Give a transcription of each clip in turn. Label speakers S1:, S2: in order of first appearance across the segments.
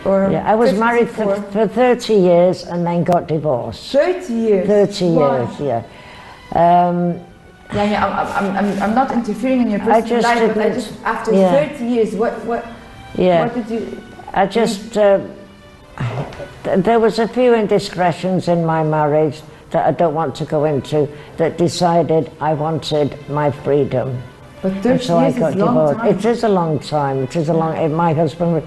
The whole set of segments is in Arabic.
S1: Or
S2: Yeah, I was
S1: 54?
S2: married for 30 years and then got divorced.
S1: 30 years?
S2: 30 years, yeah.
S1: I'm not interfering in your personal life, but I just, after 30 years, what did you...
S2: I just, there was a few indiscretions in my marriage that I don't want to go into, that decided I wanted my freedom.
S1: But 30 years is a long time.
S2: It is a long time. It is a long. My husband,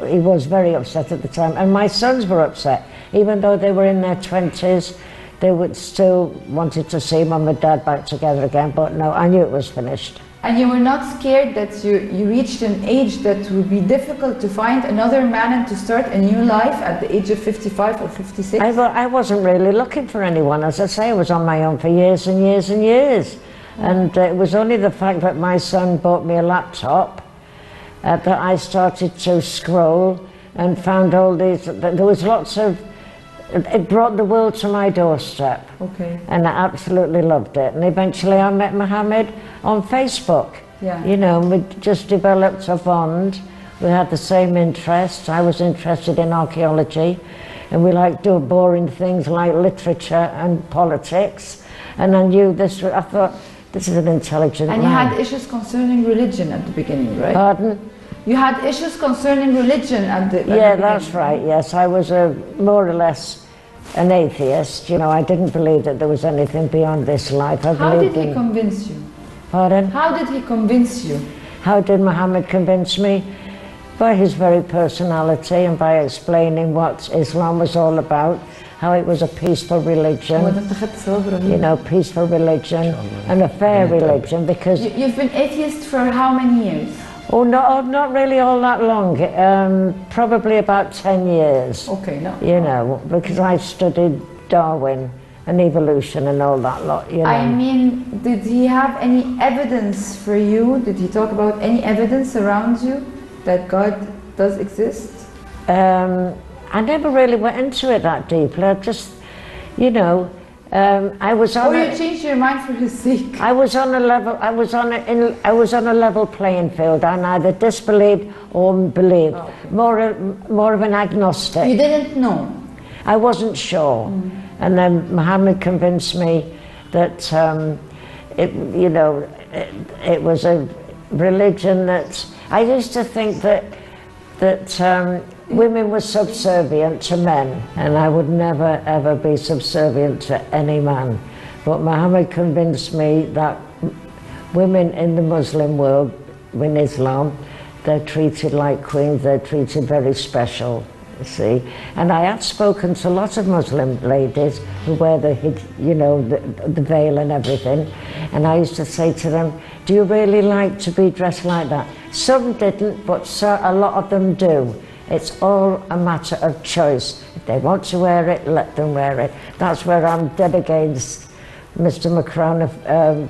S2: he was very upset at the time, and my sons were upset, even though they were in their 20s. They would still wanted to see mum and dad back together again. But no, I knew it was finished.
S1: And you were not scared that you reached an age that would be difficult to find another man and to start a new life at the age of 55 or 56?
S2: I wasn't really looking for anyone. As I say, I was on my own for years and years and years. And it was only the fact that my son bought me a laptop that I started to scroll and found all these, there was lots of, it brought the world to my doorstep.
S1: Okay.
S2: And I absolutely loved it. And eventually I met Mohammed on Facebook.
S1: Yeah.
S2: You know, we just developed a bond. We had the same interests. I was interested in archaeology, and we liked doing boring things like literature and politics. And I knew this, I thought, this is an intelligent man.
S1: And you had issues concerning religion at the beginning, right?
S2: Pardon?
S1: You had issues concerning religion at the beginning.
S2: Yeah, that's right, yes. I was more or less an atheist. You know, I didn't believe that there was anything beyond this life.
S1: How did he convince you?
S2: Pardon?
S1: How did he convince you?
S2: How did Mohammed convince me? By his very personality and by explaining what Islam was all about. How it was a peaceful religion, you know, peaceful religion and a fair religion, because...
S1: You've been atheist for how many years?
S2: Oh, no, not really all that long, probably about 10 years.
S1: Okay, no.
S2: You know, because I studied Darwin and evolution and all that lot, you know.
S1: I mean, did he have any evidence for you? Did he talk about any evidence around you that God does exist?
S2: I never really went into it that deeply. I just, you know, I was on.
S1: Or you changed your mind for his sake.
S2: I was on a level. I was on a level playing field. I neither disbelieved or believed. Oh, okay. More of an agnostic.
S1: You didn't know.
S2: I wasn't sure, and then Mohammed convinced me that it was a religion that I used to think that women were subservient to men, and I would never ever be subservient to any man. But Mohammed convinced me that women in the Muslim world, in Islam, they're treated like queens, they're treated very special, you see. And I had spoken to a lot of Muslim ladies who wear the veil and everything, and I used to say to them, do you really like to be dressed like that? Some didn't, but a lot of them do. It's all a matter of choice. If they want to wear it, let them wear it. That's where I'm dead against Mr. Macron of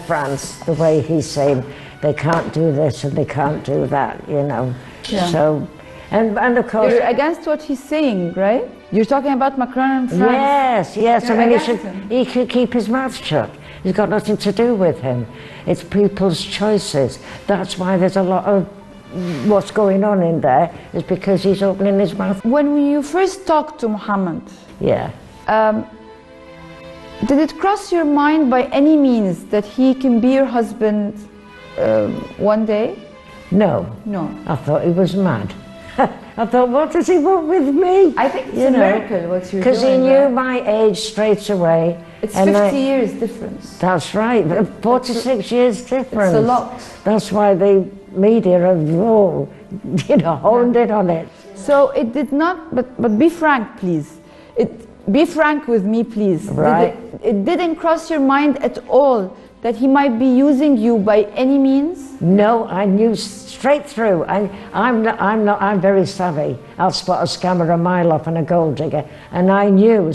S2: France, the way he's saying they can't do this and they can't do that, you know.
S1: Yeah.
S2: So, and of course...
S1: You're against what he's saying, right? You're talking about Macron and France.
S2: Yes.
S1: You're
S2: I mean, he should keep his mouth shut. He's got nothing to do with him. It's people's choices. That's why there's a lot of what's going on in there, is because he's opening his mouth.
S1: When you first talked to Mohammed,
S2: yeah,
S1: did it cross your mind by any means that he can be your husband one day?
S2: No. I thought he was mad. I thought, what does he want with me?
S1: I think it's a miracle what you're doing.
S2: Because he knew my age straight away.
S1: It's 50 years difference.
S2: That's right, 46 years difference.
S1: It's a lot.
S2: That's why the media have all, honed in on it.
S1: So it did not, but be frank, please. Be frank with me, please.
S2: Right.
S1: It didn't cross your mind at all that he might be using you by any means?
S2: No, I knew straight through. I'm very savvy. I'll spot a scammer a mile off and a gold digger, and I knew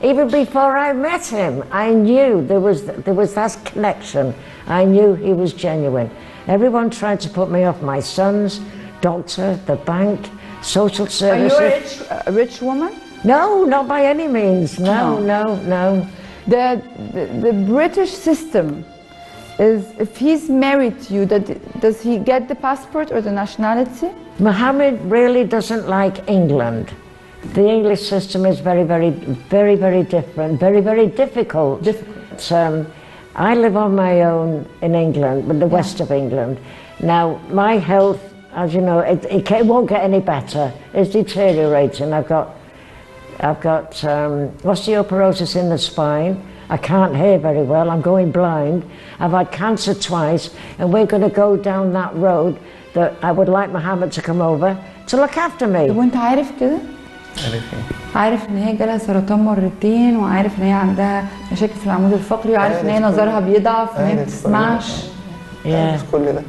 S2: even before I met him, I knew there was that connection. I knew he was genuine. Everyone tried to put me off. My sons, doctor, the bank, social services.
S1: Are you a rich woman?
S2: No, not by any means. No.
S1: The British system is, if he's married to you, does he get the passport or the nationality?
S2: Mohammed really doesn't like England. The English system is very different, very difficult. I live on my own in England, with the west of England. Now, my health, as you know, it won't get any better. It's deteriorating. I've got osteoporosis in the spine. I can't hear very well. I'm going blind. I've had cancer twice, and we're going to go down that road that I would like Mohammed to come over to look after me.
S1: وانت عارف كده؟
S3: عارف ايه؟
S1: عارف ان هي جالها سرطان مرتين، وعارف ان هي عندها مشاكل في العمود الفقري، وعارف ان هي نظرها بيضعف، وان هي ما بتسمعش.
S3: عارف كل ده.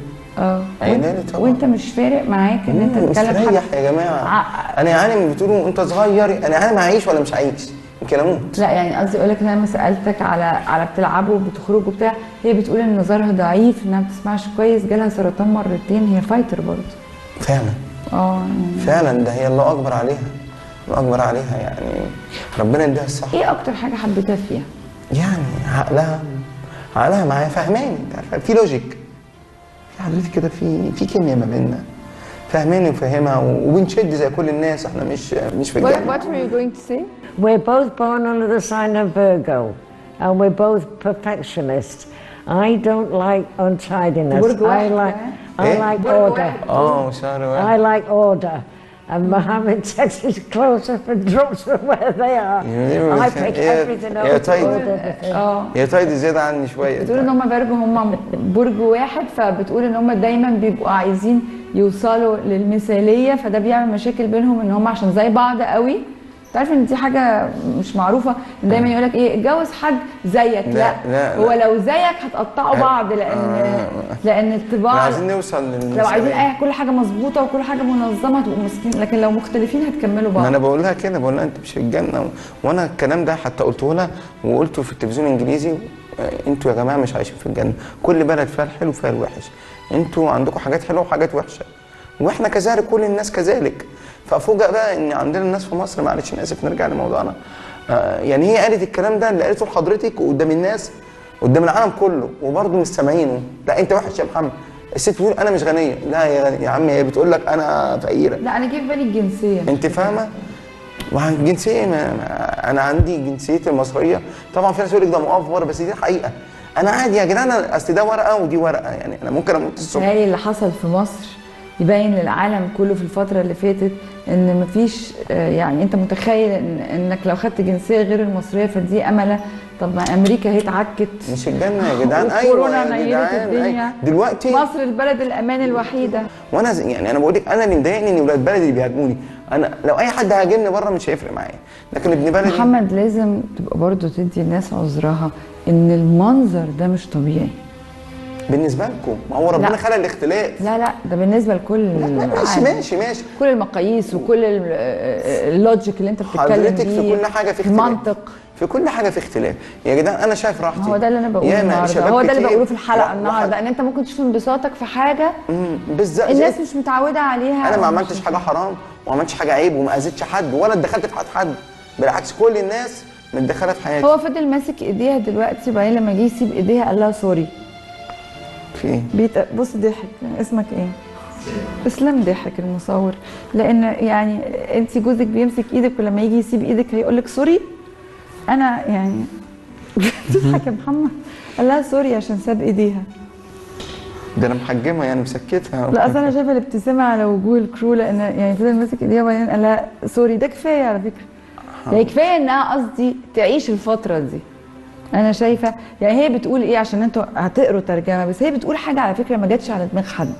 S1: وانت مش فارق معاك ان انت تتكلم
S3: مستريح يا جماعه. انا يعني بتقولوا انت صغير، انا يعني هعيش ولا مش هعيش؟ يمكن اموت.
S1: لا يعني قصدي اقول لك ان انا لما سالتك على بتلعبوا وبتخرجوا بتاع، هي بتقول ان نظرها ضعيف، انها ما بتسمعش كويس، جالها سرطان مرتين، هي فايتر برضه.
S3: فعلا.
S1: يعني
S3: فعلا ده هي الله اكبر عليها. الله اكبر عليها يعني، ربنا يديها الصحه.
S1: ايه اكتر حاجه حبيتها فيها؟
S3: يعني عقلها معايا، فاهماني، انت عارفه في لوجيك. في حضرتك كده في كيمياء ما بيننا. فاهماني وفاهمها وبنشد زي كل الناس، احنا مش في الجنة.
S1: What were you going to say?
S2: We're both born under the sign of Virgo, and we're both perfectionists. I don't like untidiness. I like order.
S3: شهر واحد.
S2: I like order. And Mohammed takes his clothes up and drops them where they are. I pick everything up.
S3: هي تايد زيادة عني شوية.
S1: بتقول ان هم فيرجو، هم برج واحد، فبتقول ان هم دايما بيبقوا عايزين يوصلوا للمثالية، فده بيعمل مشاكل بينهم ان هم عشان زي بعض قوي. تعرف ان دي حاجه مش معروفه، دايما يقول لك ايه، اتجوز حد زيك. لا هو لو زيك هتقطعوا بعض، لان الطباع
S3: عايزين نوصل
S1: لو عايزين كل حاجه مظبوطه وكل حاجه منظمه تبقوا ماسكين، لكن لو مختلفين هتكملوا بعض.
S3: ما انا بقول لها كده، بقول لها انت مش في الجنه، وانا الكلام ده حتى قلته لها وقلته في التلفزيون الانجليزي. انتوا يا جماعه مش عايشين في الجنه، كل بلد فيها الحلو وفيها الوحش. انتوا عندكم حاجات حلوه وحاجات وحشه، واحنا كذلك، كل الناس كذلك. فافوجئ بقى ان عندنا الناس في مصر، معلش انا اسف نرجع لموضوعنا، يعني هي قالت الكلام ده اللي قالته لحضرتك قدام الناس، قدام العالم كله، وبرضه مش سامعينه. لا انت وحش يا محمد. الست بتقول انا مش غنيه. لا يا عم، هي بتقول لك انا فقيره.
S1: لا انا جه في بالي الجنسيه.
S3: انت فاهمه؟ الجنسيه انا عندي جنسيتي المصريه. طبعا في ناس يقول لك ده مؤفر، بس دي الحقيقه. انا عادي يا جدعان، اصل ده ورقه ودي ورقه، يعني انا ممكن اموت الصبح.
S1: هي اللي حصل في مصر يبين للعالم كله في الفترة اللي فاتت ان مفيش، يعني انت متخيل انك لو خدت جنسية غير المصرية فدي املة. طب ما امريكا هي اتعكت،
S3: مش الجنة يا جدعان. ايوه
S1: كورونا نيلت الدنيا.
S3: دلوقتي
S1: مصر البلد الامان الوحيدة.
S3: وانا يعني انا بقول لك، انا اللي مضايقني ان ولاد بلدي اللي بيهاجموني. انا لو اي حد هاجمني بره مش هيفرق معايا، لكن ابن بلدي.
S1: محمد لازم تبقى برضه تدي الناس عذرها ان المنظر ده مش طبيعي
S3: بالنسبه لكم. ما هو ربنا خلق الاختلاف.
S1: لا ده بالنسبه لكل
S3: ماشي
S1: كل المقاييس وكل اللوجيك اللي انت بتتكلم
S3: حضرتك بيه. في كل حاجه في اختلاف،
S1: المنطق
S3: في كل حاجه في اختلاف يا جدعان. انا شايف راحتي.
S1: هو ده اللي انا بقوله النهارده، هو ده اللي بقوله في الحلقه النهارده، ان انت ممكن تشوف انبساطك في حاجه
S3: بالظبط
S1: الناس مش متعوده عليها.
S3: انا ما عملتش حاجه حرام وما عملتش حاجه عيب وما اذيتش حد ولا اتدخلت في حياه حد، بالعكس كل الناس متدخله في حياتي.
S1: هو فضل ماسك ايديها دلوقتي، وبعدين لما جه يسيب ايديها قال لها سوري.
S3: في ايه؟
S1: بص ضحك. اسمك ايه؟ اسلام ضحك المصور، لان يعني انت جوزك بيمسك ايدك ولما يجي يسيب ايدك هيقول لك سوري. انا يعني تضحك يا محمد. قال لها سوري عشان ساب ايديها.
S3: ده انا محجمه يعني مسكتها.
S1: لا اصل انا شايفه الابتسامه على وجوه الكرو، لان يعني فضل ماسك ايديها وبعدين قال لها سوري. ده كفايه على فكره، يعني كفايه انها قصدي تعيش الفتره دي. انا شايفه يعني هي بتقول ايه، عشان انتوا هتقروا ترجمه، بس هي بتقول حاجه على فكره ما جاتش على دماغ حد.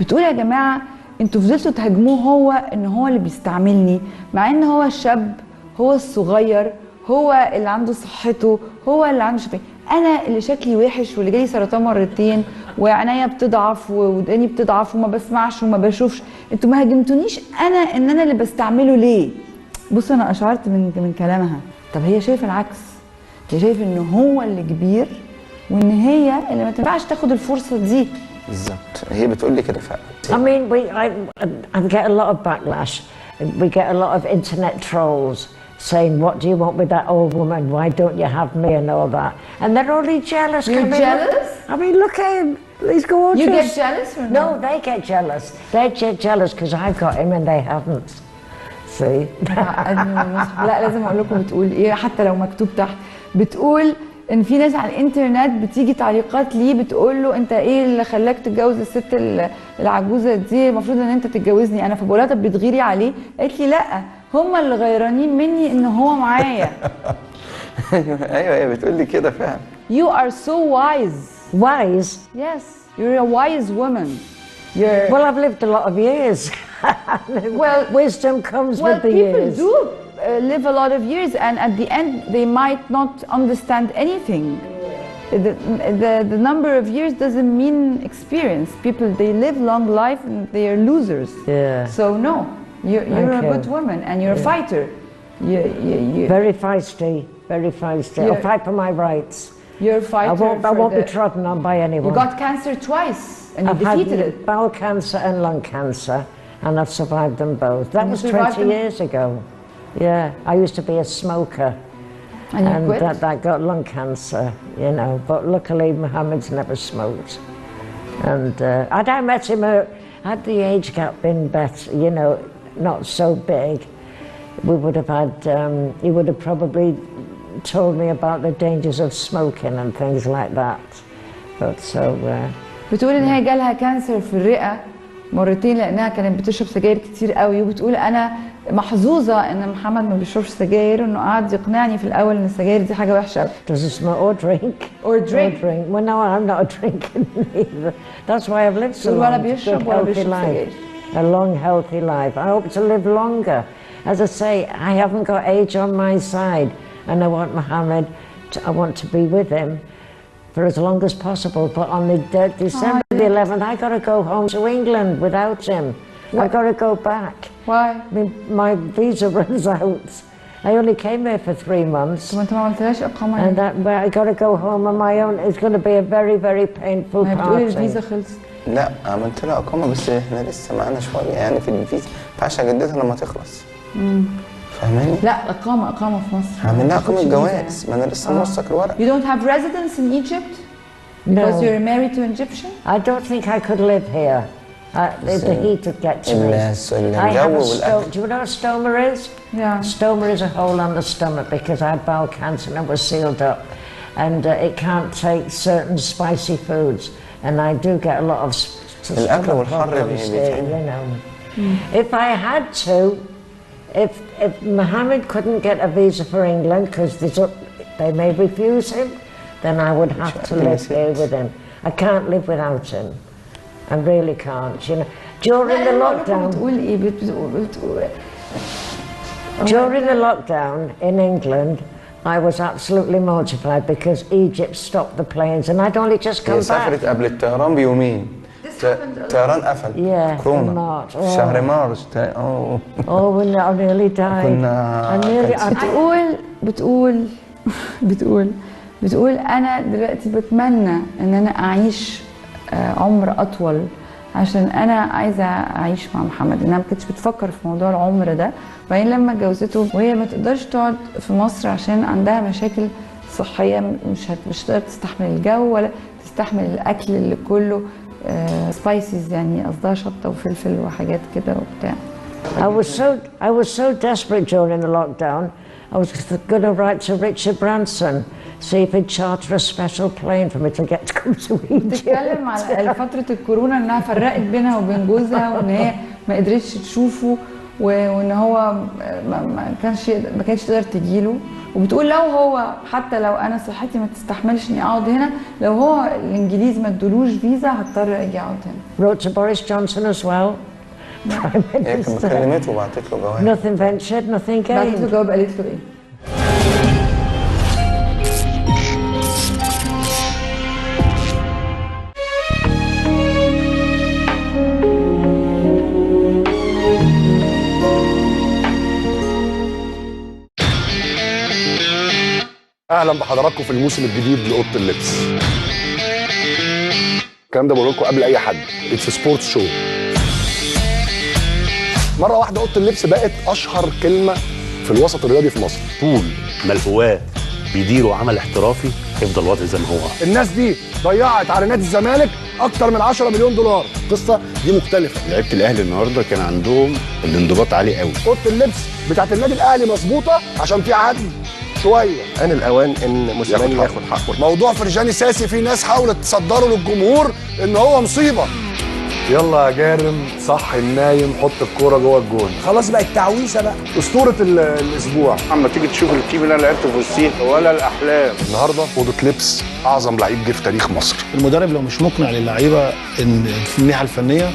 S1: بتقول يا جماعه انتوا فضلتوا تهاجموه، هو ان هو اللي بيستعملني، مع ان هو الشاب، هو الصغير، هو اللي عنده صحته، هو اللي عنده شفاء. انا اللي شكلي وحش واللي جالي سرطان مرتين وعينيا بتضعف وداني بتضعف وما بسمعش وما بشوفش. انتوا ما هاجمتونيش ان انا اللي بستعمله ليه؟ بص انا اشعرت من كلامها. طب هي شايفه العكس، هي شايفه ان هو اللي كبير وان هي اللي ما تنفعش تاخد الفرصه دي.
S3: بالظبط، هي بتقول لي كده فعلا.
S2: I mean, I get a lot of backlash. We get a lot of internet trolls saying, "What do you want with that old woman? Why don't you have me?" and all that. And they're only jealous.
S1: You're jealous?
S2: I mean, look at him. He's gorgeous.
S1: You get jealous or
S2: No, they get jealous. They get jealous because I've got him and they haven't. See?
S1: لا لازم اقول لكم بتقول ايه حتى لو مكتوب تحت. بتقول ان في ناس على الانترنت بتيجي تعليقات ليه بتقول له انت ايه اللي خلاك تتجوز الست العجوزه دي، المفروض ان انت تتجوزني انا. فبقول لها طب بتغيري عليه؟ قالت لي لا هم اللي غيرانين مني ان هو معايا.
S3: ايوه هي بتقول لي كده فعلا.
S1: You are so wise.
S2: Wise?
S1: Yes, you're a wise woman. You're
S2: Well, I've lived a lot of years.
S1: Well,
S2: wisdom comes
S1: well,
S2: with the
S1: people
S2: years.
S1: do live a lot of years, and at the end they might not understand anything. The number of years doesn't mean experience. People, they live long life and they are losers.
S2: Yeah.
S1: So no, you're a good woman and you're a fighter. You
S2: Very feisty, very feisty. I'll fight for my rights.
S1: You're a fighter.
S2: I won't be trodden on by anyone.
S1: You got cancer twice and you
S2: I've
S1: defeated
S2: had
S1: it.
S2: bowel cancer and lung cancer, and I've survived them both. That
S1: And
S2: was
S1: you survived
S2: 20
S1: them?
S2: years ago. Yeah, I used to be a smoker.
S1: And you quit?
S2: That got lung cancer, you know. But luckily, Mohammed's never smoked. And I met him, had the age gap been better, you know, not so big, we would have had, he would have probably told me about the dangers of smoking and things like that. But so...
S1: بتقول ان هي جالها كانسر في الرئه مرتين لانها كانت بتشرب سجاير كتير قوي، وبتقول انا محظوظه ان محمد ما بيشربش سجاير، انه قعد يقنعني في الاول ان السجاير دي حاجه وحشه قوي.
S2: Doesn't smoke or drink.
S1: Or drink.
S2: Or drink. Well, no, I'm not a drinker either. That's why I've lived so long.
S1: ولا بيشرب ولا
S2: healthy
S1: بيشرب
S2: life.
S1: سجاير.
S2: A long, healthy life. I hope to live longer. As I say, I haven't got age on my side, and I want Mohammed. I want to be with him for as long as possible. But on the December the 11th, I got to go home to England without him. I got to go back.
S1: Why?
S2: I mean, my visa runs out. I only came here for 3 months.
S1: طب انت ما عملتلهاش اقامه
S2: And
S1: يعني؟
S2: I got to go home on my own. It's going to be a very, very painful
S1: ما هي بتقولي
S2: part.
S1: الفيزا خلصت.
S3: لا عملت لها اقامه بس احنا لسه معانا شويه يعني في الفيزا، ما ينفعش اجددها لما تخلص. فاهماني؟
S1: لا اقامه في مصر.
S3: هعمل لها
S1: ما تاخدش
S3: اقامه
S1: فيزا
S3: جواز، ما انا لسه موثق الورق.
S1: You don't have residence in Egypt because
S2: No.
S1: you're married to an Egyptian?
S2: I don't think I could live here. The heat would get to me. I have a stoma. Do you know what a stoma is?
S1: Yeah.
S2: Stoma is a hole on the stomach because I had bowel cancer and it was sealed up. And it can't take certain spicy foods. And I do get a lot of
S3: الأكل
S2: stomach
S3: والحر
S2: problems there,
S3: بيتعب.
S2: you know. If I had to, if Mohammed couldn't get a visa for England because they may refuse him, then I would have to live here with him. I can't live without him. I really can't, you know. During the lockdown,
S1: بتقول ايه؟ بتقول
S2: during the lockdown in England, I was absolutely mortified because Egypt stopped the planes and I'd only just
S3: هي
S2: come back.
S3: سافرت قبل الطيران بيومين. الطيران قفل.
S2: Yeah,
S3: كورونا.
S2: in March.
S3: شهر مارس.
S2: Oh, when I nearly died.
S3: كنا
S2: I nearly.
S1: بتقول انا دلوقتي بتمنى ان انا اعيش عمر اطول عشان انا عايزه اعيش مع محمد. انها ما كانتش بتفكر في موضوع العمر ده، وبعدين لما اتجوزته وهي ما تقدرش تقعد في مصر عشان عندها مشاكل صحيه، مش هتقدر تستحمل الجو ولا تستحمل الاكل اللي كله سبايسز، يعني قصدها شطه وفلفل وحاجات كده وبتاع.
S2: I was so desperate during the lockdown. I was going to write to Richard Branson, see if he'd charter a special plane for me to get to come to Egypt.
S1: بتتكلم على فترة الكورونا انها فرقت بينها وبين جوزها، وان هي ما قدرتش تشوفه، وان هو ما كانش تقدر تجيله. وبتقول لو هو حتى لو انا صحتي ما تستحملش اني اقعد هنا، لو هو الانجليز ما ادولوش فيزا هضطر اجي اقعد هنا.
S2: Wrote to Boris Johnson as well. Prime
S3: هي كانت
S2: Minister.
S3: كلمته وبعتت له جواب.
S2: Nothing ventured, nothing
S1: بعتت له
S2: gained.
S1: جواب قالت له ايه؟
S4: اهلا بحضراتكم في الموسم الجديد لاوضه اللبس. الكلام ده بقول لكم قبل اي حد، اتس سبورت شو. مره واحده اوضه اللبس بقت اشهر كلمه في الوسط الرياضي في مصر.
S5: طول، ملهوات،
S4: بيديروا عمل احترافي هيفضل الوضع زي ما هو.
S5: الناس دي ضيعت على نادي الزمالك اكتر من 10 مليون دولار. القصه دي مختلفه.
S6: لعيبه الاهلي النهارده كان عندهم الانضباط عالي قوي.
S5: اوضه اللبس بتاعت النادي الاهلي مظبوطه عشان في عدل شويه.
S7: ان الاوان ان موسيماني ياخد حقه.
S5: موضوع فرجاني ساسي في ناس حاولت تصدره للجمهور ان هو مصيبه.
S8: يلا يا جارم صح النايم، حط الكوره جوه الجون.
S5: خلاص بقت تعويسه بقى. اسطوره الاسبوع.
S6: اما تيجي تشوف التيم اللي انا لعبته في السيح ولا الاحلام.
S4: النهارده اوضه لبس اعظم لعيب جه في تاريخ مصر.
S9: المدرب لو مش مقنع للعيبه ان في الناحيه الفنيه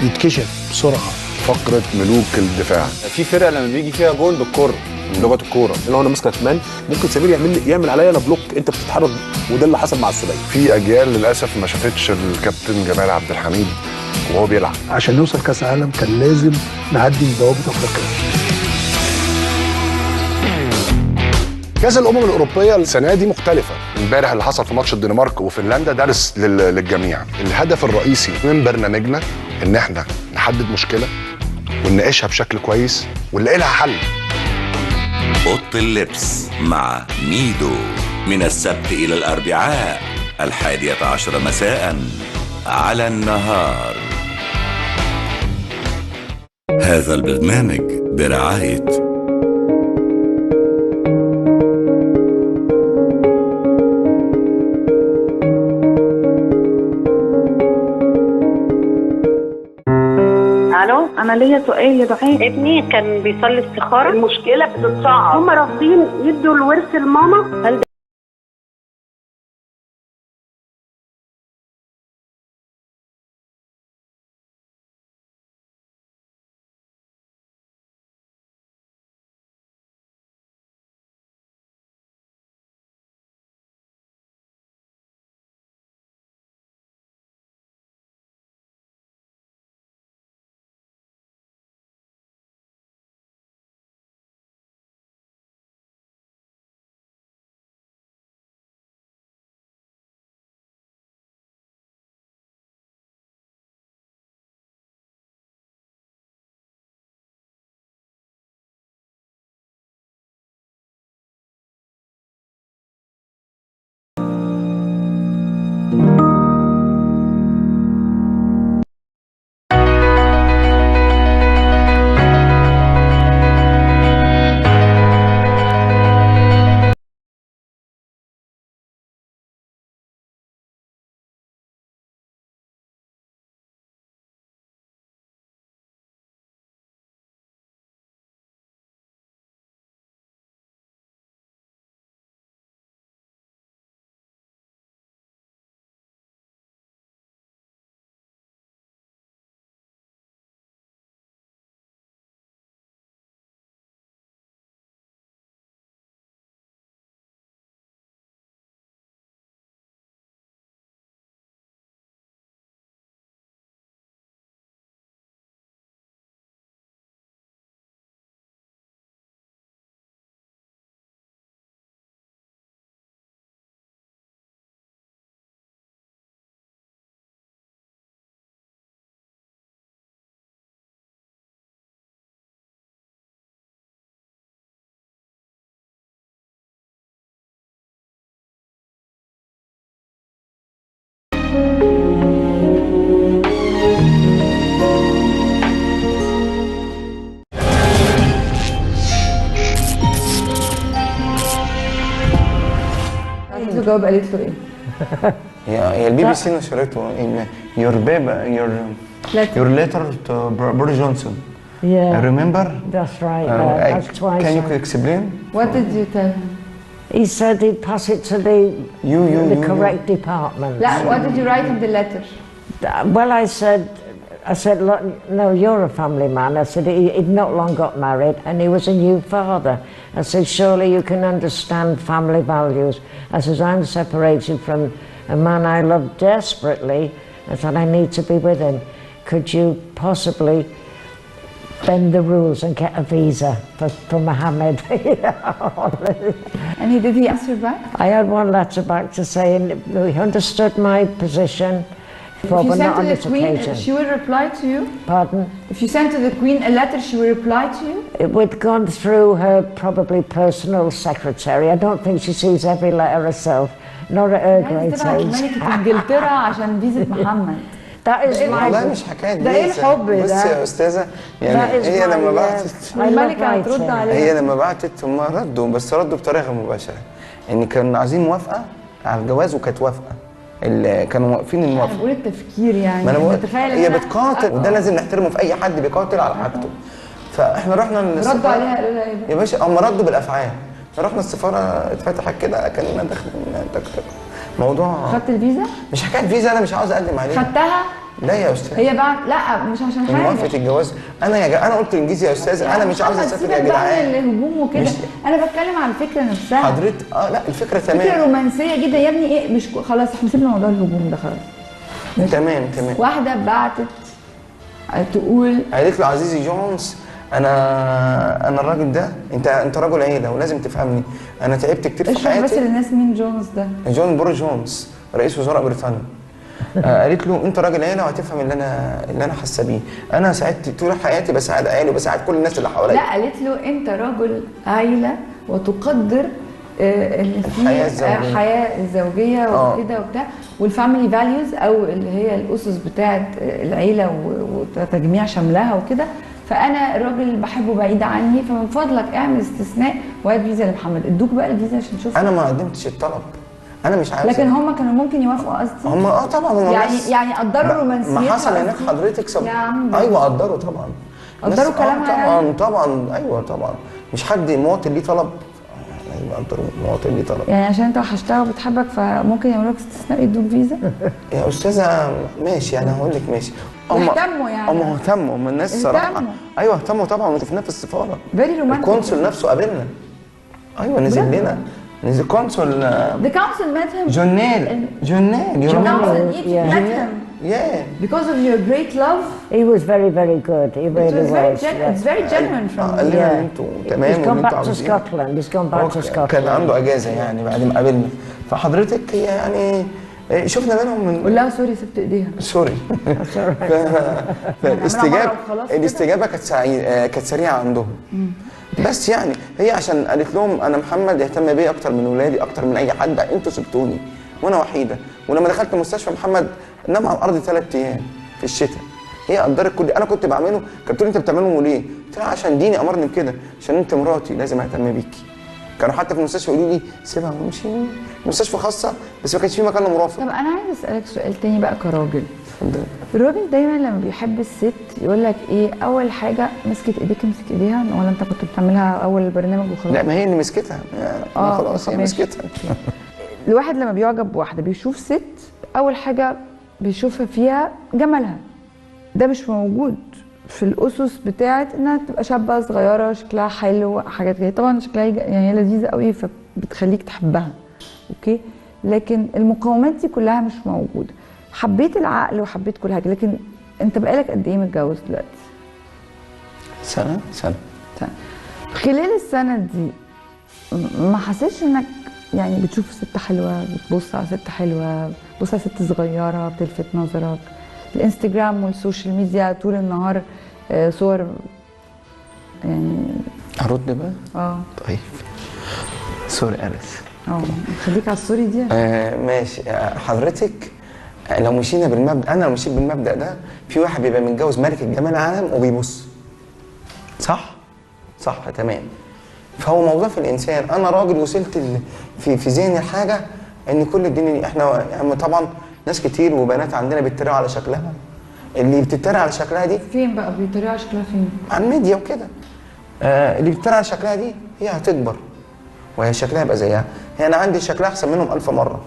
S9: يتكشف بسرعه.
S4: فقره ملوك الدفاع.
S6: في فرقه لما بيجي فيها جون بالكوره لغه الكوره،
S8: لو انا ماسكك مان ممكن سمير يعمل عليا انا بلوك، انت بتتحرك، وده اللي حصل مع السبايا.
S4: في اجيال للاسف ما شافتش الكابتن جمال عبد الحميد وهو بيلعب.
S9: عشان نوصل كاس عالم كان لازم نعدي من ضوابط افريقيا.
S4: كاس الامم الاوروبيه السنه دي مختلفه. امبارح اللي حصل في ماتش الدنمارك وفنلندا درس للجميع. الهدف الرئيسي من برنامجنا ان احنا نحدد مشكله ونناقشها بشكل كويس ونلاقي لها حل.
S10: اوضه اللبس مع ميدو من السبت الى الاربعاء 11 مساء على النهار. هذا البرنامج برعاية
S11: الو، انا ليا سؤال يا دعاء. ابني كان بيصلي استخاره، المشكله بتتصاعد، هم رافضين يدوا الورث لماما. هل
S1: جاوب قالت له ايه؟
S3: هي البي بي سي نشرته your letter to Boris Johnson.
S2: Yeah.
S3: Remember?
S2: That's right. That's twice.
S3: Can you explain?
S1: What did you tell him?
S2: He said he'd pass it to the correct department.
S1: لا, what did you write in the letter?
S2: Well, I said, look, no, you're a family man. I said he'd not long got married and he was a new father. I said, surely you can understand family values. I said, I'm separated from a man I love desperately. I said, I need to be with him. Could you possibly bend the rules and get a visa for Mohammed?
S1: And did he answer back?
S2: I had one letter back to say he understood my position. But
S1: If you
S2: not
S1: send to
S2: on
S1: the
S2: this
S1: queen,
S2: occasion.
S1: she will reply to you.
S2: Pardon?
S1: If you send to the queen a letter, she will reply to you.
S2: It would gone through her probably personal secretary. I don't think she sees every letter herself, nor at her
S1: عايزة
S2: great
S1: تبعت
S2: age.
S1: ملكة انجلترا عشان فيزا محمد.
S2: That is
S3: والله
S2: my...
S3: مش حكايه
S1: ده ايه الحب ده؟
S3: بص يا استاذه يعني
S2: That is
S3: هي
S2: my,
S3: لما بعتت
S2: I love
S1: الملكة هترد
S2: writing.
S1: عليها.
S3: هي لما بعتت هم ردوا، بس ردوا بطريقه مباشره ان كانوا عايزين موافقه على الجواز وكانت موافقه، اللي كانوا واقفين
S1: انا
S3: الموافقه.
S1: بقول التفكير يعني.
S3: ما انا بقول
S1: تخيل
S3: هي بتقاتل، وده لازم نحترمه في اي حد بيقاتل على حاجته. فاحنا رحنا
S1: ردوا عليها قالوا لها ايه بقى؟
S3: يا باشا هم ردوا بالافعال. رحنا السفاره اتفتحت كده كاننا داخلين موضوع.
S1: خدت الفيزا؟
S3: مش حكايه فيزا، انا مش عاوز اقدم عليها.
S1: خدتها؟
S3: لا يا استاذ،
S1: هي بعت لا مش عشان حاجه.
S3: موافقه الجواز انا قلت انجليزي يا استاذ، انا مش عاوز اسافر يا جدعان.
S1: الهجوم وكده، انا بتكلم عن الفكره نفسها.
S3: حضرتك لا الفكره تمام.
S1: فكره رومانسيه جدا يا ابني. ايه مش خلاص احنا سيبنا موضوع الهجوم ده خلاص.
S3: تمام.
S1: واحده بعتت تقول،
S3: قالت له عزيزي جونز، انا الراجل ده انت رجل عيله ولازم تفهمني، انا تعبت كتير في
S1: اشرح
S3: حياتي.
S1: بس للناس مين جونز ده؟
S3: جون بوريس جونز رئيس وزراء بريطانيا. قالت له انت راجل عيله وهتفهم اللي انا حاسه بيه. انا ساعدت طول حياتي، بساعد عيالي وبساعد كل الناس اللي حواليا.
S1: لا قالت له انت رجل عيله وتقدر ان في الحياه الزوجيه وكده وبتاع، والفاميلي فاليوز او اللي هي الاسس بتاعه العيله وتجميع شملها وكده. فانا الراجل اللي بحبه بعيد عني، فمن فضلك اعمل استثناء وهات فيزا لمحمد. ادوك بقى الفيزا عشان تشوف.
S3: انا ما قدمتش الطلب، انا مش عايز.
S1: لكن هم كانوا ممكن يوافقوا قصدي.
S3: هم طبعا هم
S1: يعني قدروا رومانسيتها.
S3: ما حصل هناك حضرتك
S1: يا عم
S3: ايوه قدروا طبعا.
S1: قدروا كلامها
S3: طبعا ايوه طبعا. مش حد مواطن ليه طلب. ايوه قدروا مواطن ليه طلب.
S1: يعني عشان انت وحشتها وبتحبك فممكن يعملوا لك استثناء يدوك فيزا.
S3: يا استاذه ماشي، انا هقول لك ماشي.
S1: اهتموا يعني.
S3: هم اهتموا من الناس صراحه. ايوه اهتموا طبعا، وشفناه في السفاره.
S1: فيري رومانتيك.
S3: القنصل نفسه قابلنا. ايوه نزل لنا. نزل القنصل.
S1: The council met him.
S3: جونيل.
S2: Yeah.
S1: Because of your great love.
S2: He was very, very good. He really was.
S1: It's very genuine from you.
S3: قال لنا انتوا تمام.
S2: He's gone back to Scotland. He's gone back to Scotland.
S3: كان عنده اجازه يعني بعد ما قابلنا. فحضرتك هي يعني شفنا منهم من.
S1: قول لها سوري سبت ايديها.
S3: سوري. الاستجابه كانت سريعه عندهم. بس يعني هي عشان قالت لهم انا محمد يهتم بيا اكتر من ولادي، اكتر من اي حد، انتوا سبتوني وانا وحيده. ولما دخلت المستشفى محمد نام على الارض 3 ايام في الشتاء. هي قدرت كل انا كنت بعمله. كانت بتقول انت بتعمله ليه؟ قلت لها عشان ديني امرني بكده، عشان انت مراتي لازم اهتم بيكي. كانوا حتى في المستشفى يقولوا لي سيبها وامشي. مستشفى خاصه بس ما كانش في مكان مرافق.
S1: طب انا عايز اسالك سؤال تاني بقى كراجل. الراجل دايما لما بيحب الست يقول لك ايه؟ اول حاجه مسكت ايديك امسك ايديها، ولا انت كنت بتعملها اول البرنامج وخلاص؟
S3: لا ما هي اللي مسكتها. خلاص هي مسكتها.
S1: الواحد لما بيعجب بواحده بيشوف ست، اول حاجه بيشوفها فيها جمالها. ده مش موجود في الاسس بتاعه انها تبقى شابه صغيره شكلها حلو حاجات كده. طبعا شكلها يعني هي لذيذه قوي فبتخليك تحبها، اوكي، لكن المقومات دي كلها مش موجوده. حبيت العقل وحبيت كل حاجه، لكن انت بقالك قد ايه متجوز دلوقتي؟
S3: سنه.
S1: خلال السنه دي ما حسيتش انك يعني بتشوف ست حلوه، بتبص على ست حلوه، بتبص على ست صغيره بتلفت نظرك؟ الانستجرام والسوشيال ميديا طول النهار صور يعني.
S3: ارد بقى؟ طيب سوري أليس.
S1: خليك على السوري دي.
S3: ماشي. حضرتك لو مشينا بالمبدا، انا لو مشيت بالمبدا ده، في واحد بيبقى متجوز ملكه جمال العالم وبيبص. صح تمام. فهو موضوع في الانسان. انا راجل وصلت في ذهني حاجه ان كل الدنيا احنا يعني طبعا ناس كتير وبنات عندنا بيتريقوا على شكلها. اللي بتتريق على شكلها دي
S1: فين بقى بيتريقوا على شكلها؟ فين؟
S3: على الميديا وكده. اللي بيتريق على شكلها دي هي هتكبر وهي شكلها يبقى زيها. هي انا عندي شكلها احسن منهم 1000 مره.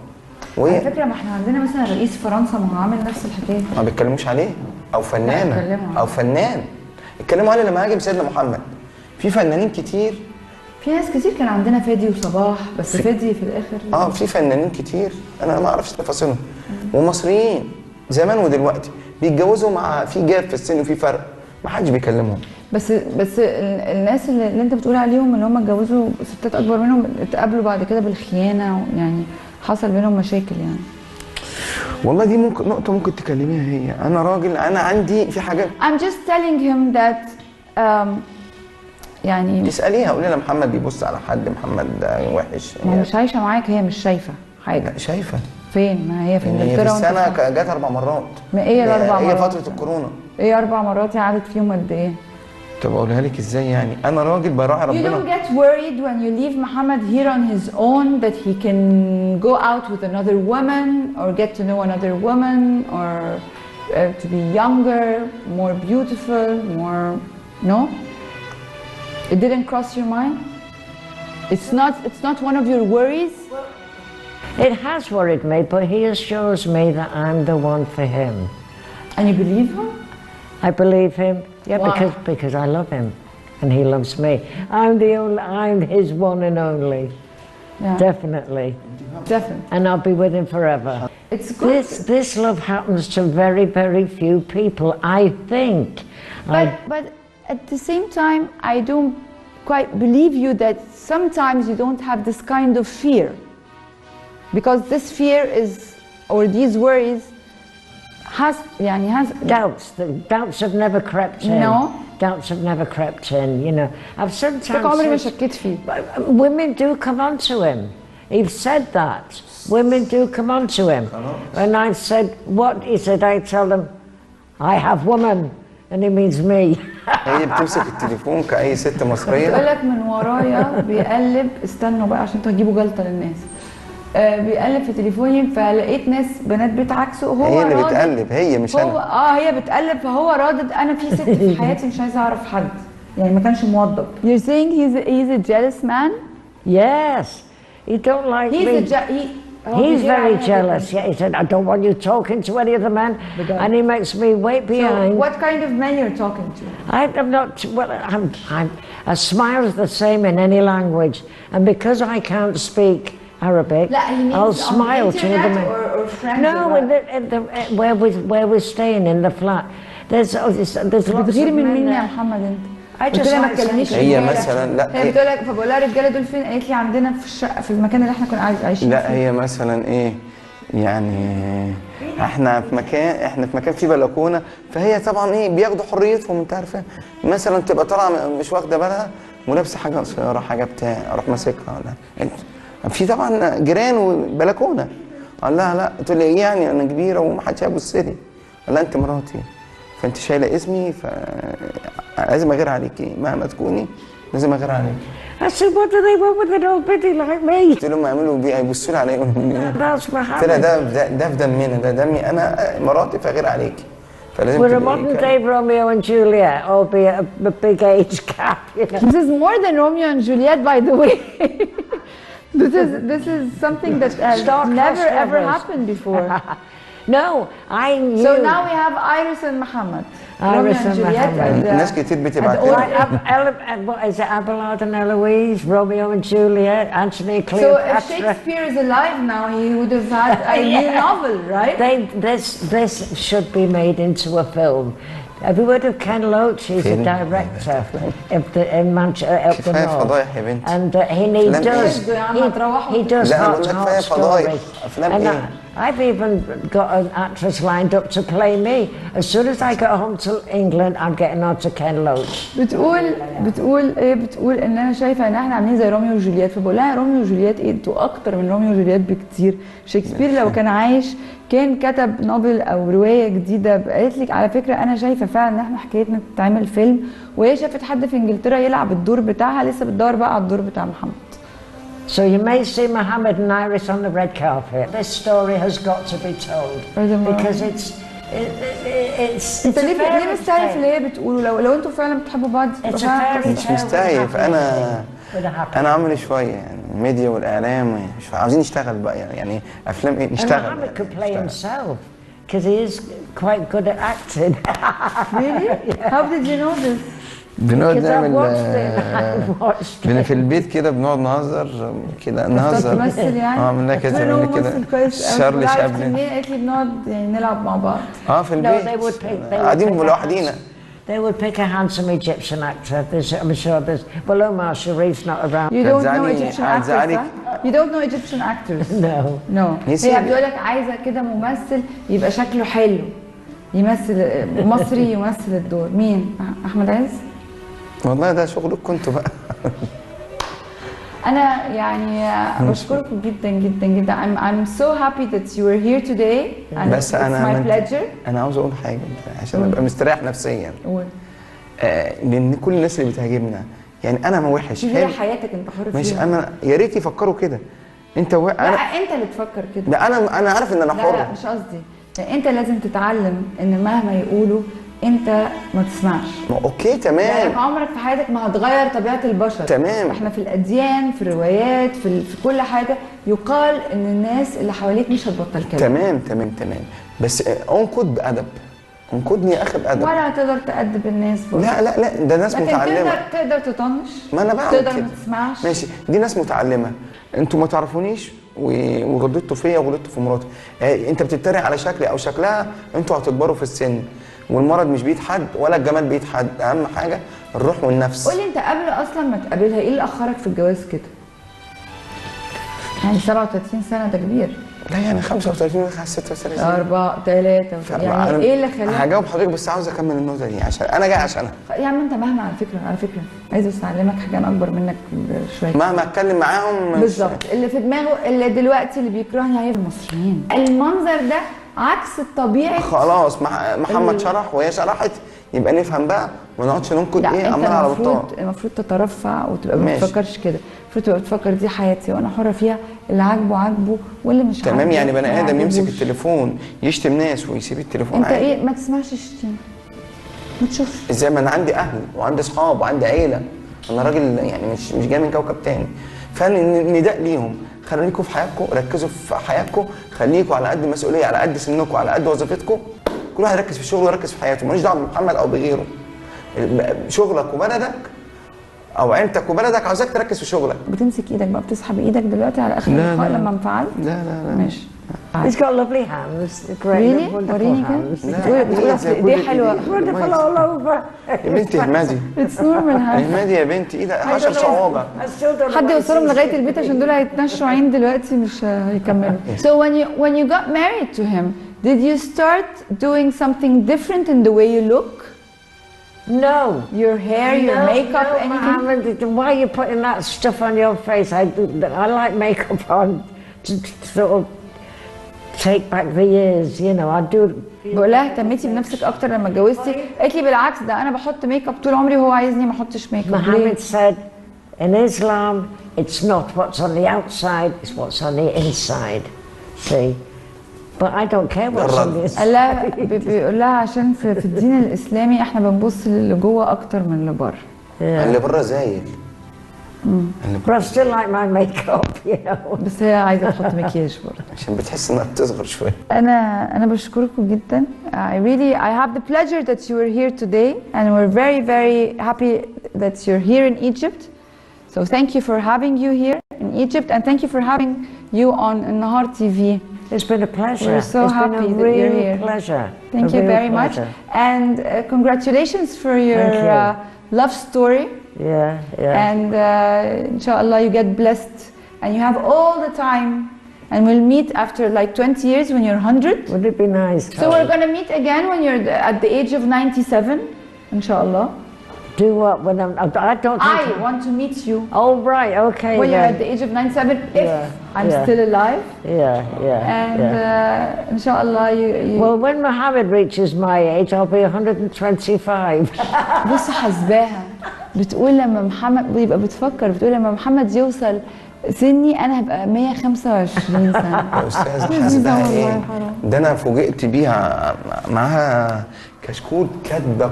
S1: على فكره ما احنا عندنا مثلا رئيس فرنسا ما هو عامل نفس الحكايه.
S3: ما بيتكلموش عليه. او فنانه او فنان اتكلموا عليه لما هاجم سيدنا محمد. في فنانين كتير،
S1: في ناس كتير كان عندنا فادي وصباح، بس فادي في الاخر
S3: في فنانين كتير انا ما اعرفش تفاصيلهم، ومصريين زمان ودلوقتي بيتجوزوا مع في جاب في السن وفي فرق ما حدش بيكلمهم.
S1: بس الناس اللي انت بتقول عليهم اللي هم اتجوزوا ستات اكبر منهم اتقابلوا بعد كده بالخيانه، يعني حصل بينهم مشاكل يعني.
S3: والله دي ممكن نقطة ممكن تكلميها هي. أنا راجل، أنا عندي في حاجات.
S1: I'm just telling him that يعني
S3: اسأليها، قولي لها محمد بيبص على حد، محمد وحش.
S1: ما مش عايشة معاك، هي مش شايفة حاجة.
S3: لا شايفة.
S1: فين؟ ما هي في
S3: هي
S1: انجلترا
S3: في السنة جت 4 مرات.
S1: ما ايه ال4 مرات؟
S3: هي فترة الكورونا.
S1: ايه 4 مرات؟ هي قعدت فيهم قد ايه؟
S3: طب اقولها لك ازاي يعني؟ انا راجل براعي ربنا.
S1: You don't get worried when you leave Muhammad here on his own that he can go out with another woman or get to know another woman or to be younger, more beautiful, more... No? It didn't cross your mind? It's not one of your worries?
S2: It has worried me, but he assures me that I'm the one for him.
S1: And you believe him?
S2: I believe him. Yeah,
S1: Why?
S2: because I love him, and he loves me. I'm his one and only.
S1: Yeah.
S2: Definitely.
S1: Definitely.
S2: And I'll be with him forever.
S1: It's good.
S2: This love happens to very, very few people, I think.
S1: But at the same time, I don't quite believe you that sometimes you don't have this kind of fear. Because this fear is, or these worries, has
S2: doubts have never crept in.
S1: No.
S2: Doubts have never crept in, you know. I've sometimes
S1: عمري ما شكيت فيه.
S2: Women do come on to him. He's said that. Women do come on to him. And I've said, what? He said, I tell them, I have woman. And he means me.
S3: هي بتمسك التليفون كأي ست مصرية.
S1: بيقول لك من ورايا بيقلب، استنوا بقى عشان انتوا هتجيبوا جلطة للناس. بيقلب في تليفوني فلقيت ناس بنات بتعكسه. هو
S3: هي اللي
S1: رادد،
S3: بتقلب، هي مش انا.
S1: هي بتقلب، فهو رادد. انا في ست في حياتي مش عايزه اعرف حد، يعني ما كانش موظف. You're saying he's a jealous man?
S2: Yes. He don't like me. He's very jealous. Yeah, he said, I don't want you talking to any of the men. And he makes me wait behind.
S1: So what kind of men you're talking to?
S2: I'm not, well, a smile's the same in any language. And because I can't speak Arabic, I'll smile to them.
S1: Or friends?
S2: No, where we're staying in the flat. There's lots
S1: بتغيري
S2: of
S1: من
S2: men
S1: مين يا
S2: there.
S1: محمد انت؟
S2: I just
S1: ما
S2: like
S1: تكلمنيش.
S3: هي مثلا لا
S1: هي بتقول لك، فبقول لها الرجاله دول فين؟ قالت لي عندنا في الشقه في المكان اللي احنا كنا عايشين فيه.
S3: لا هي مثلا ايه يعني، احنا في مكان فيه بلكونه، فهي طبعا ايه بياخدوا حريتهم. انت عارفه مثلا تبقى طالعه مش واخده بالها ولابسه حاجه قصيره حاجه بتاع، اروح ماسكها ولا في طبعا جيران وبلكونه. قال لها لا، تقول لي يعني انا كبيره ومحدش هيبص لي. قال لها انت مراتي فانت شايله اسمي، فلازم اغير عليكي مهما تكوني، لازم اغير عليكي.
S2: I said, what do they want with an old biddy like me?
S3: قلت لهم يعملوا بيه، هيبصوا لي عليا يقولوا لي
S2: That's what happened.
S3: قلت لها ده في دمنا، ده دمي انا مراتي فغير عليكي. فلازم
S2: We're a modern day Romeo and Juliet, albeit a big age gap. You know?
S1: This is more than Romeo and Juliet, by the way. This is something that has never ever happened before.
S2: No, I knew.
S1: So now we have Iris and Muhammad.
S2: Iris and Muhammad.
S3: ناس كتير بتبعت
S2: What is it? Abelard and Eloise, Romeo and Juliet, Antony,
S1: So
S2: Cleopatra.
S1: if Shakespeare is alive now, he would have had a new novel, right?
S2: This should be made into a film. Have you heard of Ken Loach? He's a director in Manchester, the North. And he does hot stories. And I've even got an actress lined up to play me. As soon as I get home to England, I'm getting on to Ken Loach.
S1: بتقول ان انا شايفه ان احنا عاملين زي روميو وجولييت. فبقول لها روميو وجولييت ايه؟ انتوا اكتر من روميو وجولييت بكتير. شكسبير لو كان عايش كان كتب نوبل او روايه جديده. قالت لك على فكره انا شايفه فعلا ان احنا حكايتنا تتعمل فيلم، وهي شافت حد في انجلترا يلعب الدور بتاعها، لسه بتدور بقى على الدور بتاع محمد.
S2: So you may see Mohammed and Iris on the red carpet. This story has got to be told because it's
S1: انت ليه مستهيف اللي هي بتقوله؟ لو انتوا فعلا بتحبوا بعض
S3: مش مستهيف. انا عامل شويه يعني الميديا والاعلام مش عاوزين نشتغل بقى يعني افلام ايه نشتغل.
S2: Mohammed could play himself because he is quite good at acting.
S1: Really? How did you know this?
S3: بنقعد نعمل في البيت كده، بنقعد نهزر كده
S1: تمثل يعني؟
S3: عملنا كده شارلي شابلن.
S1: قالت لي بنقعد يعني نلعب مع بعض.
S3: في البيت قاعدين لوحدينا.
S2: They would pick a handsome Egyptian actor. I'm sure there's. Well, Omar Sharif's not around.
S1: You don't know Egyptian actors, huh? You don't know Egyptian actors.
S2: No.
S1: No. هي بتقول لك عايزة كده ممثل يبقى شكله حلو. يمثل مصري يمثل الدور. مين؟ أحمد عز؟
S3: والله ده شغلكم انتوا بقى.
S1: أنا يعني بشكركم جدا جدا جدا. I'm so happy that you were here today. And
S3: بس
S1: it's my pleasure.
S3: أنا عاوز أقول حاجة عشان أبقى مستريح نفسيا.
S1: قول.
S3: لأن كل الناس اللي بتهاجمنا يعني أنا ما وحش.
S1: دي حياتك أنت حر فيها.
S3: ماشي أنا يا ريت يفكروا كده. أنت
S1: لا أنت اللي تفكر كده.
S3: لا أنا عارف إن أنا حر.
S1: لا مش قصدي. أنت لازم تتعلم إن مهما يقولوا أنت ما تسمعش.
S3: اوكي تمام.
S1: لأنك عمرك في حياتك ما هتغير طبيعة البشر.
S3: تمام.
S1: احنا في الأديان، في الروايات، في كل حاجة يقال إن الناس اللي حواليك مش هتبطل كلام.
S3: تمام. بس انقد بأدب. انقدني يا أخي بأدب.
S1: ولا هتقدر تأدب الناس برضه.
S3: لا ده ناس متعلمة.
S1: لكن تقدر تطنش.
S3: ما أنا بعمل
S1: تقدر
S3: كده.
S1: ما تسمعش.
S3: ماشي دي ناس متعلمة. انتوا ما تعرفونيش وغلطتوا فيا وغلطتوا في مراتي. انت بتتريق على شكلي او شكلها. انتوا هتكبروا في السن والمرض مش بيد حد ولا الجمال بيد حد. اهم حاجه الروح والنفس.
S1: قولي انت قبل اصلا ما تقابلها ايه اللي اخرك في الجواز كده؟ يعني 37 سنه ده كبير.
S3: لا يعني 35 36
S1: 4 3 يعني ايه اللي خلاك؟
S3: هجاوب حضرتك بس عاوز اكمل النقطه دي عشان انا جاي عشانها.
S1: يا عم انت مهما على فكره عايز بس اعلمك حاجه انا اكبر منك شويه.
S3: مهما اتكلم معاهم
S1: بالظبط اللي في دماغه اللي دلوقتي اللي بيكرهني هي المصريين. المنظر ده عكس الطبيعي.
S3: خلاص محمد شرح وهي شرحت يبقى نفهم بقى وما نقعدش ننقد ايه عمال على بطال.
S1: المفروض تترفع وتبقى ما بتفكرش كده. المفروض تبقى بتفكر دي حياتي وانا حره فيها. اللي عاجبه واللي مش عاجبه
S3: تمام. يعني بني ادم يمسك التليفون يشتم ناس ويسيب التليفون.
S1: انت عادي. ايه ما تسمعش الشتيمه ما تشوفش.
S3: ازاي ما انا عندي اهل وعندي اصحاب وعندي عيله. انا راجل يعني مش جاي من كوكب تاني. فنداء ليهم خليكم في حياتكم ركزوا في حياتكم. خليكم على قد المسؤوليه على قد سنكم على قد وظيفتكم. كل واحد يركز في شغله ويركز في حياته. ماليش دعوه بمحمد او بغيره. شغلك وبلدك او عيلتك وبلدك عاوزاك تركز في شغلك.
S1: بتمسك ايدك بقى بتسحب ايدك دلوقتي على اخر اللقاء لما انفعلت؟
S3: لا
S1: ماشي.
S2: He's got lovely hands.
S1: Really? وريني كده. بتقول ايديه حلوه.
S2: Wonderful all over.
S3: يا بنتي اهمدي.
S1: It's normal.
S3: اهمدي يا بنتي ايدك 10 صوابع.
S1: حد يوصلهم لغايه البيت عشان دول هيتنشوا عين دلوقتي مش هيكملوا. So when you got married to him, did you start doing something different in the way you look?
S2: No.
S1: Your hair, your makeup, anything?
S2: Why are you putting that stuff on your face? I like makeup on to sort of take back the years, you know. I do.
S1: بقول لها اهتميتي بنفسك اكتر لما اتجوزتي؟ قالت لي بالعكس ده انا بحط ميك اب طول عمري وهو عايزني ما احطش ميك اب.
S2: Muhammad said in Islam it's not what's on the outside, it's what's on the inside. See? But I don't care what's on the inside.
S1: قال لها بيقول لها عشان في الدين الاسلامي احنا بنبص للي جوه اكتر من اللي بره.
S3: اللي بره زايد.
S2: But I still like my makeup, you know.
S1: بس هي عايزه تحط مكياج برضه
S3: عشان بتحس انها بتصغر شويه.
S1: انا بشكركم جدا. I have the pleasure that you were here today and we're very very happy that you're here in Egypt. So thank you for having you here in Egypt and thank you for having you on Nahar TV.
S2: It's been a pleasure.
S1: We're so happy that you're here.
S2: Pleasure.
S1: Thank you very much and congratulations for your love story.
S2: Yeah.
S1: And inshallah you get blessed and you have all the time and we'll meet after like 20 years when you're 100.
S2: Would it be nice?
S1: So we're going to meet again when you're at the age of 97 inshallah.
S2: Do what when I don't think
S1: I want to meet you.
S2: Oh right, okay.
S1: When you're at the age of 97 if I'm still alive.
S2: Yeah.
S1: And inshallah you
S2: Well when Muhammad reaches my age I'll be 125.
S1: بص حسباها بتقول لما محمد بيبقى بتقول لما محمد يوصل سني انا هبقى 125 سنه.
S3: يا استاذ حاسبها ايه؟ ده انا فوجئت بيها معاها كشكول كاتبه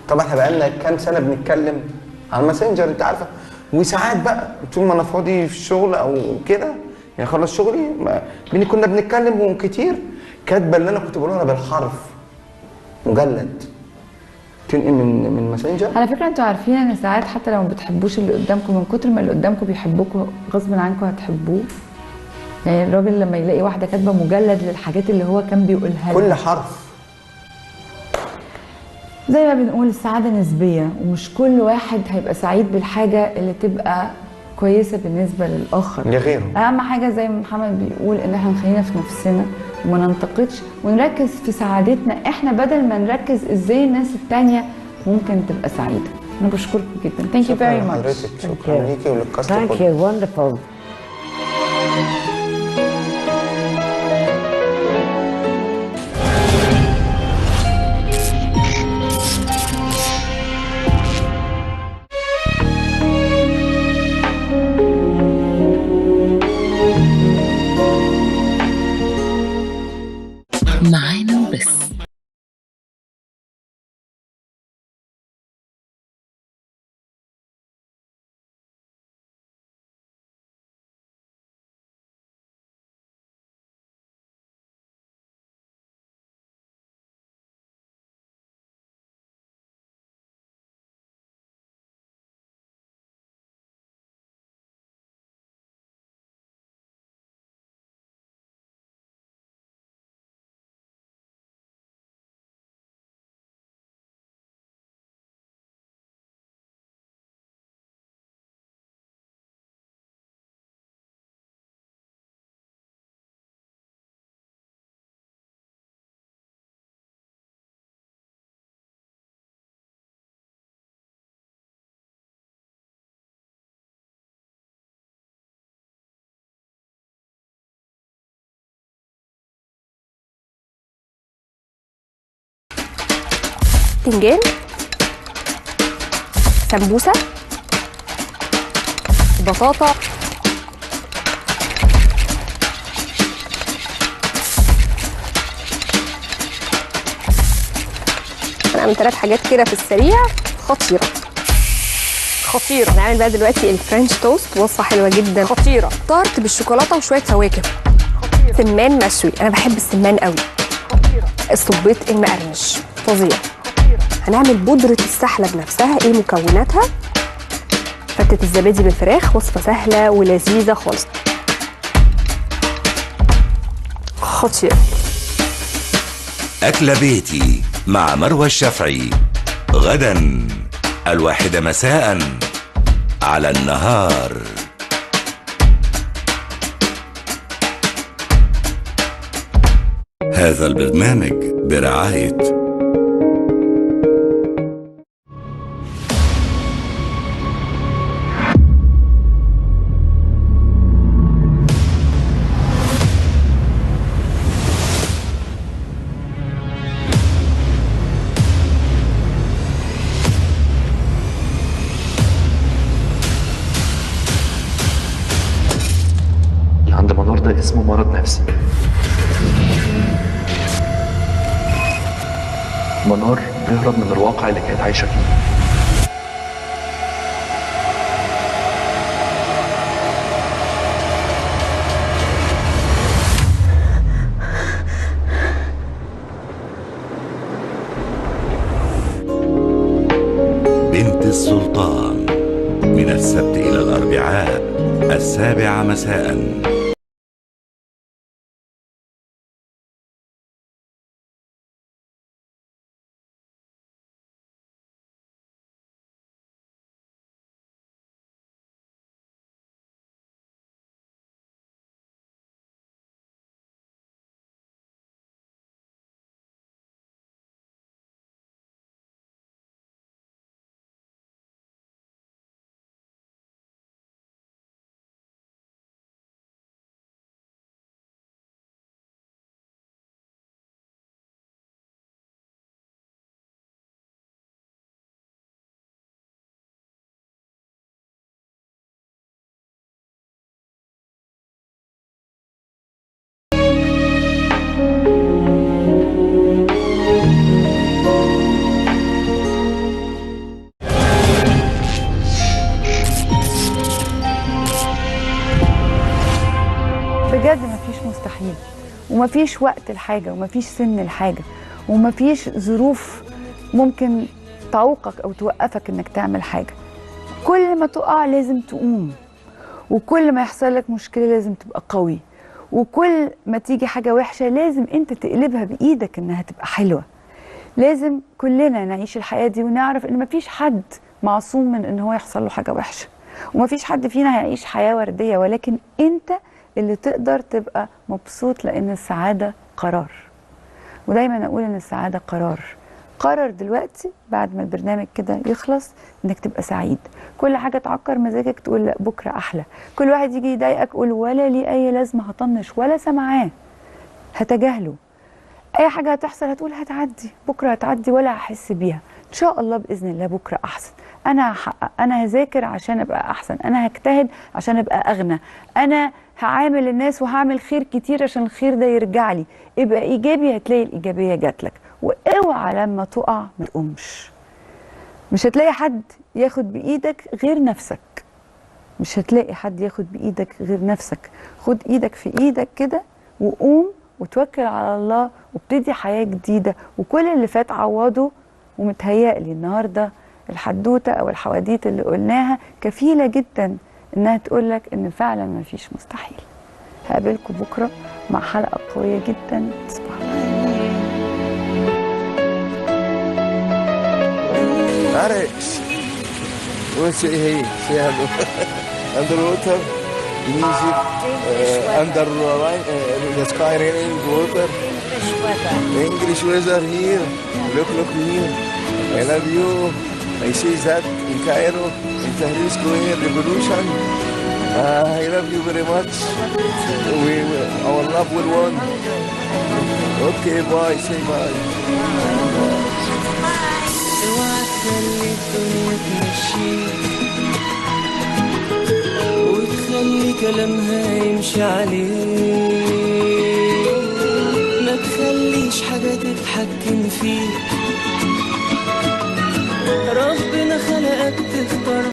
S3: طبعا احنا بقالنا كام سنه بنتكلم على الماسنجر انت عارفه وساعات بقى طول ما انا فاضي في الشغل او كده يعني خلص شغلي كنا بنتكلم كتير كاتبه اللي انا كنت بقولها بالحرف مجلد تنقل من ماسنجر.
S1: على فكره انتوا عارفين ان ساعات حتى لو ما بتحبوش اللي قدامكم من كتر ما اللي قدامكم بيحبوكوا غصب عنكم هتحبوه. يعني الراجل لما يلاقي واحده كاتبه مجلد للحاجات اللي هو كان بيقولها
S3: كل حرف
S1: زي ما بنقول السعادة نسبية، ومش كل واحد هيبقى سعيد بالحاجة اللي تبقى كويسة بالنسبة للآخر
S3: لغيره.
S1: أهم حاجة زي ما محمد بيقول إن احنا نخلينا في نفسنا وما ننتقدش ونركز في سعادتنا احنا بدل ما نركز ازاي الناس التانية ممكن تبقى سعيدة. أنا بشكركم جدا. Thank you very much.
S3: شكرا ليكي وللكاست كله.
S2: Thank you, wonderful.
S12: معانا وبس.
S13: باذنجان، سمبوسه، بطاطا، هنعمل 3 حاجات كده في السريع خطيره خطيره. هنعمل بقى دلوقتي الفرنش توست، وصفه حلوه جدا خطيره، طارت بالشوكولاته وشويه فواكه، سمان مشوي، انا بحب السمان قوي، الصبيط المقرمش فظيع. هنعمل بودرة السحلب نفسها، ايه مكوناتها؟ فتة الزبادي بالفراخ، وصفة سهلة ولذيذة خالص. خطير.
S10: أكلة بيتي مع مروة الشافعي غدا 1:00 مساء على النهار. هذا البرنامج برعاية
S14: عند منار ده اسمه مرض نفسي. منار بيهرب من الواقع اللي كانت عايشة فيه.
S10: بنت السلطان من السبت إلى الأربعاء 7:00 مساء.
S1: بجد مفيش مستحيل، ومفيش وقت الحاجة، ومفيش سن الحاجة، ومفيش ظروف ممكن تعوقك أو توقفك إنك تعمل حاجة. كل ما تقع لازم تقوم، وكل ما يحصل لك مشكلة لازم تبقى قوي، وكل ما تيجي حاجة وحشة لازم أنت تقلبها بإيدك إنها تبقى حلوة. لازم كلنا نعيش الحياة دي ونعرف ان مفيش حد معصوم من ان هو يحصل له حاجة وحشة، ومفيش حد فينا هيعيش حياة وردية، ولكن انت اللي تقدر تبقى مبسوط، لان السعادة قرار. ودايما اقول ان السعادة قرار. قرر دلوقتي بعد ما البرنامج كده يخلص انك تبقى سعيد. كل حاجة تعكر مزاجك تقول لا بكرة احلى. كل واحد يجي يضايقك قول ولا لي اي لازمة، هطنش ولا سمعاه، هتجاهله. اي حاجة هتحصل هتقول هتعدي، بكرة هتعدي ولا هحس بيها. ان شاء الله باذن الله بكرة احسن. انا هحقق، انا هذاكر عشان ابقى احسن، انا هجتهد عشان ابقى اغنى، انا هعامل الناس وهعمل خير كتير عشان الخير ده يرجع لي. ابقى ايجابي هتلاقي الايجابيه جات لك. واوعى لما تقع ما تقومش. مش هتلاقي حد ياخد بايدك غير نفسك. مش هتلاقي حد ياخد بايدك غير نفسك. خد ايدك في ايدك كده وقوم وتوكل على الله وابتدي حياه جديده، وكل اللي فات عوضه. ومتهيألي النهارده الحدوته او الحواديت اللي قلناها كفيله جدا انها تقولك ان فعلا ما فيش مستحيل. هقابلكم بكره مع حلقه قويه جدا. تصبحوا
S12: Alex, we'll say hey, say hello. Underwater, music, under the sky, raining water. English weather here. Look here. I love you. I see that in Cairo, in Tahrir Square, Revolution. I love you very much. Our love will win. Okay, bye. Say bye.
S15: اوعى تخلي الدنيا تمشيك وتخلي كلامها يمشي عليك، ما تخليش حاجة تتحكم فيك. ربنا خلقك تختار